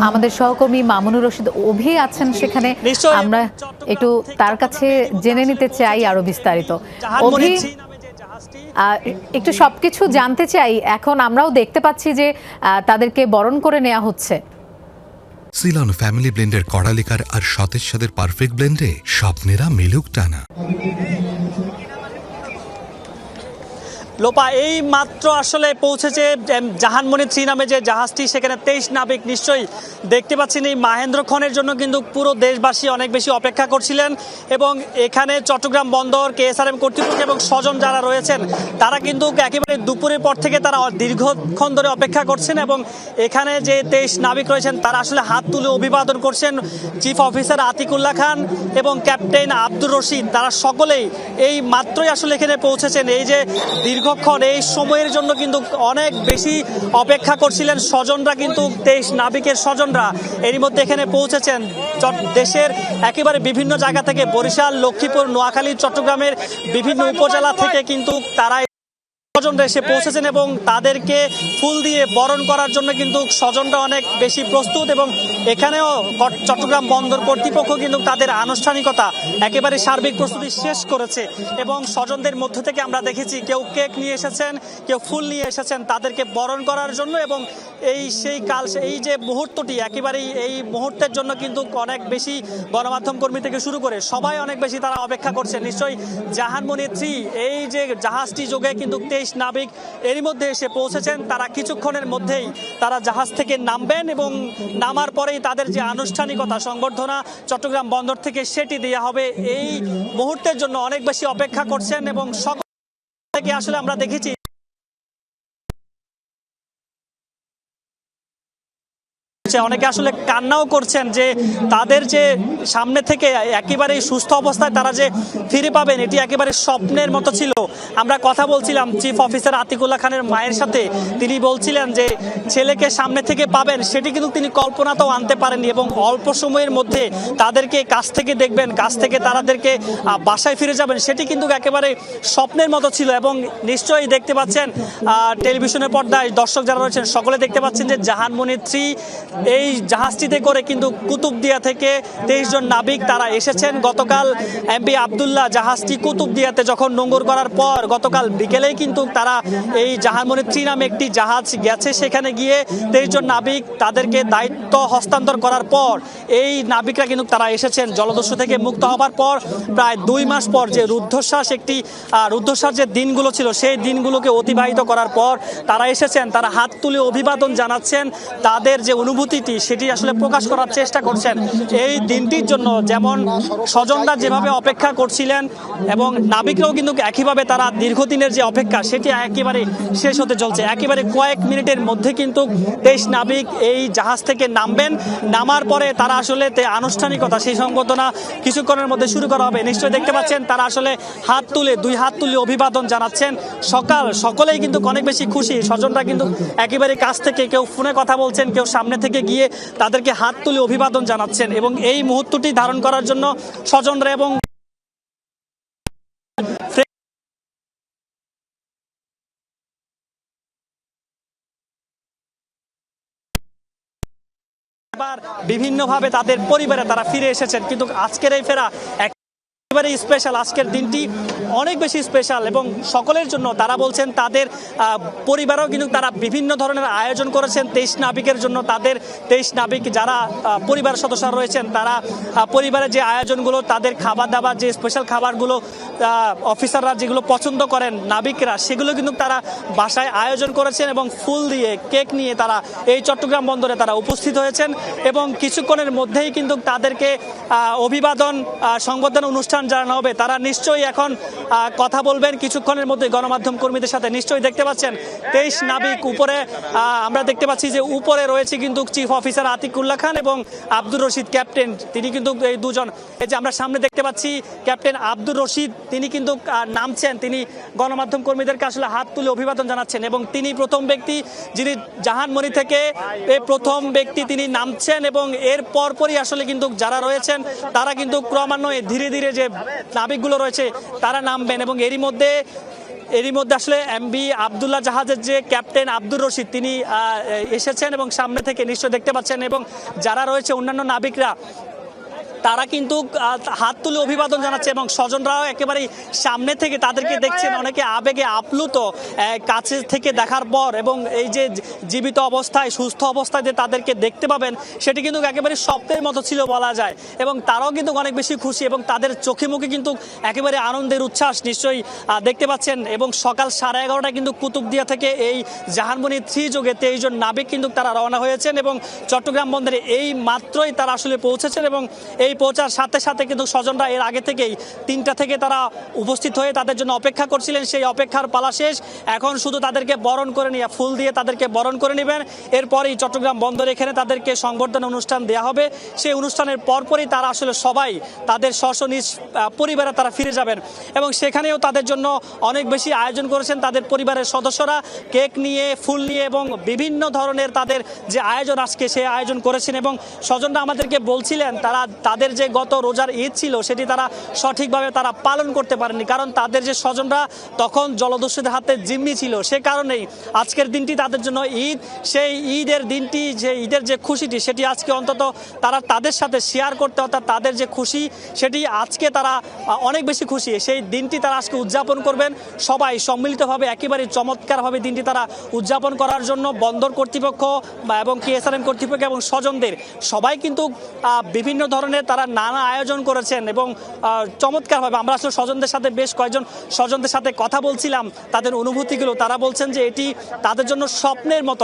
আমাদের সহকর্মী মামুনুর রশিদ অভি আছেন সেখানে, আমরা একটু তার কাছে জেনে নিতে চাই আরো বিস্তারিত। অভি, একটু সবকিছু জানতে চাই। এখন আমরাও দেখতে পাচ্ছি যে তাদেরকে বরণ করে নেওয়া হচ্ছে। সিলন ফ্যামিলি ব্লেন্ডের কড়ালিকার আর সতেজ স্বাদের পারফেক্ট ব্লেন্ডে স্বপ্নেরা মেলুক টানা। লোপা এই মাত্র আসলে পৌঁছেছে জাহানমণি 3 নামে যে জাহাজটি, সেখানে 23 নাবিক। নিশ্চয়ই দেখতে পাচ্ছেন এই মাহেন্দ্রক্ষণের জন্য কিন্তু পুরো দেশবাসী অনেক বেশি অপেক্ষা করছিলেন এবং এখানে চট্টগ্রাম বন্দর, KSRM কর্তৃপক্ষ এবং স্বজন যারা রয়েছেন তারা কিন্তু একেবারে দুপুরের পর থেকে তারা দীর্ঘক্ষণ ধরে অপেক্ষা করছেন এবং এখানে যে 23 নাবিক রয়েছেন তারা আসলে হাত তুলে অভিবাদন করছেন। চিফ অফিসার আতিকুল্লাহ খান এবং ক্যাপ্টেন আব্দুর রশিদ তারা সকলেই এই মাত্রই আসলে এখানে পৌঁছেছেন। এই যে দীর্ঘক্ষণ এই সময়ের জন্য কিন্তু অনেক বেশি অপেক্ষা করছিলেন স্বজনরা, কিন্তু 23 নাবিকের স্বজনরা এরই মধ্যে এখানে পৌঁছেছেন। দেশের একেবারে বিভিন্ন জায়গা থেকে, বরিশাল, লক্ষ্মীপুর, নোয়াখালী, চট্টগ্রামের বিভিন্ন উপজেলা থেকে কিন্তু তারা স্বজনরা এসে পৌঁছেছেন এবং তাদেরকে ফুল দিয়ে বরণ করার জন্য কিন্তু স্বজনরা অনেক বেশি প্রস্তুত। এবং এখানেও চট্টগ্রাম বন্দর কর্তৃপক্ষ কিন্তু তাদের আনুষ্ঠানিকতা একেবারে সার্বিক প্রস্তুতি শেষ করেছে এবং স্বজনদের মধ্য থেকে আমরা দেখেছি কেউ কেক নিয়ে এসেছেন, কেউ ফুল নিয়ে এসেছেন তাদেরকে বরণ করার জন্য। এবং এই যে মুহূর্তটি, একেবারেই এই মুহূর্তের জন্য কিন্তু অনেক বেশি গণমাধ্যম কর্মী থেকে শুরু করে সবাই অনেক বেশি তারা অপেক্ষা করছে। নিশ্চয়ই জাহানমণি 3 এই যে জাহাজটি যোগে কিন্তু 23 নাবিক এরই মধ্যে এসে পৌঁছেছেন। তারা কিছুক্ষণের মধ্যেই তারা জাহাজ থেকে নামবেন এবং নামার পরেই তাদের যে আনুষ্ঠানিকতা সংবর্ধনা চট্টগ্রাম বন্দর থেকে সেটি দেওয়া হবে। এই মুহূর্তের জন্য অনেক বেশি অপেক্ষা করছেন এবং সকল থেকে আসলে আমরা দেখেছি অনেকে আসলে কান্নাও করছেন যে তাদের যে সামনে থেকে একেবারে সুস্থ অবস্থায় তারা যে ফিরে পাবেন এটি একেবারে স্বপ্নের মতো ছিল। আমরা কথা বলছিলাম চিফ অফিসার আতিকুল্লাহ খানের মায়ের সাথে, তিনি বলছিলেন যে ছেলেকে সামনে থেকে পাবেন সেটি কিন্তু তিনি কল্পনাতেও আনতে পারেননি এবং অল্প সময়ের মধ্যে তাদেরকে কাছ থেকে দেখবেন, কাছ থেকে তাদেরকে বাসায় ফিরে যাবেন, সেটি কিন্তু একেবারে স্বপ্নের মতো ছিল। এবং নিশ্চয়ই দেখতে পাচ্ছেন টেলিভিশনের পর্দায় দর্শক যারা রয়েছেন সকলে দেখতে পাচ্ছেন যে জাহানমণি 3 এই জাহাজটিতে করে কিন্তু কুতুবদিয়া থেকে 23 জন নাবিক তারা এসেছেন। গতকাল এমপি আবদুল্লাহ জাহাজটি কুতুবদিয়াতে যখন নোঙর করার পর গতকাল বিকেলেই কিন্তু তারা এই জাহানমণি 3 নামে একটি জাহাজ গেছে, সেখানে গিয়ে 23 জন নাবিক তাদেরকে দায়িত্ব হস্তান্তর করার পর এই নাবিকরা কিন্তু তারা এসেছেন জলদস্যু থেকে মুক্ত হবার পর প্রায় 2 মাস পর যে রুদ্ধশ্বাস যে দিনগুলো ছিল সেই দিনগুলোকে অতিবাহিত করার পর তারা এসেছেন। তারা হাত তুলে অভিবাদন জানাচ্ছেন, তাদের যে অনুভূতি সেটি আসলে প্রকাশ করার চেষ্টা করছেন এই দিনটির জন্য। যেমন স্বজনরা যেভাবে অপেক্ষা করছিলেন এবং নাবিকরাও কিন্তু একইভাবে তারা দীর্ঘদিনের যে অপেক্ষা সেটি একেবারে শেষ হতে চলছে। একেবারে কয়েক মিনিটের মধ্যে কিন্তু 23 নাবিক এই জাহাজ থেকে নামবেন। নামার পরে তারা আসলে আনুষ্ঠানিকতা সেই সংবর্ধনা কিছুক্ষণের মধ্যে শুরু করা হবে। নিশ্চয়ই দেখতে পাচ্ছেন তারা আসলে দুই হাত তুলে অভিবাদন জানাচ্ছেন। সকলেই কিন্তু অনেক বেশি খুশি। স্বজনরা কিন্তু একেবারে কাছ থেকে, কেউ ফোনে কথা বলছেন, কেউ সামনে থেকে গিয়ে তাদেরকে হাত তুলে অভিবাদন জানাচ্ছেন এবং এই মুহূর্তটি ধারণ করার জন্য স্বজনরা এবং বিভিন্নভাবে তাদের পরিবারে তারা ফিরে এসেছেন। কিন্তু আজকের এই ফেরা একেবারে স্পেশাল, আজকের দিনটি অনেক বেশি স্পেশাল এবং সকলের জন্য তারা বলছেন তাদের পরিবারও কিন্তু তারা বিভিন্ন ধরনের আয়োজন করেছেন 23 নাবিকের জন্য। তাদের 23 নাবিক যারা পরিবার সদস্য রয়েছেন তারা পরিবারের যে আয়োজনগুলো, তাদের খাবার দাবার, যে স্পেশাল খাবারগুলো অফিসাররা যেগুলো পছন্দ করেন নাবিকরা, সেগুলো কিন্তু তারা বাসায় আয়োজন করেছেন এবং ফুল দিয়ে কেক নিয়ে তারা এই চট্টগ্রাম বন্দরে তারা উপস্থিত হয়েছেন এবং কিছুক্ষণের মধ্যেই কিন্তু তাদেরকে অভিবাদন সংবর্ধনা অনুষ্ঠান জানানো হবে। তারা নিশ্চয়ই এখন কথা বলবেন কিছুক্ষণের মধ্যে গণমাধ্যম কর্মীদের সাথে। নিশ্চয়ই দেখতে পাচ্ছেন 23 নাবিক উপরে, আমরা দেখতে পাচ্ছি যে উপরে রয়েছে কিন্তু চিফ অফিসার আতিকুল্লাহ খান এবং আব্দুর রশিদ ক্যাপ্টেন, তিনি কিন্তু এই দুজন, এই যে আমরা সামনে দেখতে পাচ্ছি ক্যাপ্টেন আব্দুর রশিদ, তিনি কিন্তু নামছেন, তিনি গণমাধ্যম কর্মীদেরকে আসলে হাত তুলে অভিবাদন জানাচ্ছেন এবং তিনি প্রথম ব্যক্তি যিনি জাহানমণি থেকে প্রথম ব্যক্তি তিনি নামছেন এবং এর পরপরই আসলে কিন্তু যারা রয়েছেন তারা কিন্তু ক্রমান্বয়ে ধীরে ধীরে যে নাবিকগুলো রয়েছে তারা নামবেন এবং এরই মধ্যে এরই মধ্যে আসলে এমভি আবদুল্লাহ জাহাজের যে ক্যাপ্টেন আব্দুর রশিদ তিনি এসেছেন এবং সামনে থেকে নিশ্চয় দেখতে পাচ্ছেন, এবং যারা রয়েছে অন্যান্য নাবিকরা তারা কিন্তু হাত তুলে অভিবাদন জানাচ্ছে এবং স্বজনরাও একেবারেই সামনে থেকে তাদেরকে দেখছেন, অনেকে আবেগে আপ্লুত কাছে থেকে দেখার পর, এবং এই যে জীবিত অবস্থায় সুস্থ অবস্থায় যে তাদেরকে দেখতে পাবেন সেটি কিন্তু একেবারে স্বপ্নের মতো ছিল বলা যায়, এবং তারাও কিন্তু অনেক বেশি খুশি এবং তাদের চোখে মুখে কিন্তু একেবারে আনন্দের উচ্ছ্বাস নিশ্চয়ই দেখতে পাচ্ছেন। এবং সকাল 11:30টায় কিন্তু কুতুবদিয়া থেকে এই জাহানমণি 3 যোগে 23 জন নাবিক কিন্তু তারা রওনা হয়েছেন এবং চট্টগ্রাম বন্দরে এই মাত্রই তারা আসলে পৌঁছেছেন, এবং এই পৌঁছার সাথে সাথে কিন্তু স্বজনরা এর আগে থেকেই 3টা থেকে তারা উপস্থিত হয়ে তাদের জন্য অপেক্ষা করছিলেন। সেই অপেক্ষার পালা শেষ, এখন শুধু তাদেরকে বরণ করে নিয়ে ফুল দিয়ে তাদেরকে বরণ করে নেবেন। এরপরই চট্টগ্রাম বন্দর এখানে তাদেরকে সংবর্ধনা অনুষ্ঠান দেওয়া হবে। সেই অনুষ্ঠানের পরপরই তারা আসলে সবাই তাদের স্ব নিজ পরিবারে তারা ফিরে যাবেন, এবং সেখানেও তাদের জন্য অনেক বেশি আয়োজন করেছেন তাদের পরিবারের সদস্যরা, কেক নিয়ে ফুল নিয়ে এবং বিভিন্ন ধরনের তাদের যে আয়োজন আজকে সেই আয়োজন করেছেন। এবং স্বজনরা আমাদেরকে বলছিলেন তাদের যে গত রোজার ঈদ ছিল সেটি তারা সঠিকভাবে তারা পালন করতে পারেননি, কারণ তাদের যে স্বজনরা তখন জলদস্যুদের হাতে জিম্মি ছিল, সে কারণেই আজকের দিনটি তাদের জন্য ঈদ। সেই ঈদের দিনটি, যে ঈদের যে খুশিটি সেটি আজকে অন্তত তারা তাদের সাথে শেয়ার করতে, অর্থাৎ তাদের যে খুশি সেটি আজকে তারা অনেক বেশি খুশি, সেই দিনটি তারা আজকে উদযাপন করবেন সবাই সম্মিলিতভাবে, একেবারে চমৎকারভাবে দিনটি তারা উদযাপন করার জন্য বন্দর কর্তৃপক্ষ এবং কেএসআরএম কর্তৃপক্ষ এবং স্বজনদের সবাই কিন্তু বিভিন্ন ধরনের তারা নানা আয়োজন করেছেন এবং চমৎকারভাবে আমরা আসলে স্বজনদের সাথে বেশ কয়েকজন স্বজনদের সাথে কথা বলছিলাম, তাদের অনুভূতিগুলো তারা বলছেন যে এটি তাদের জন্য স্বপ্নের মতো।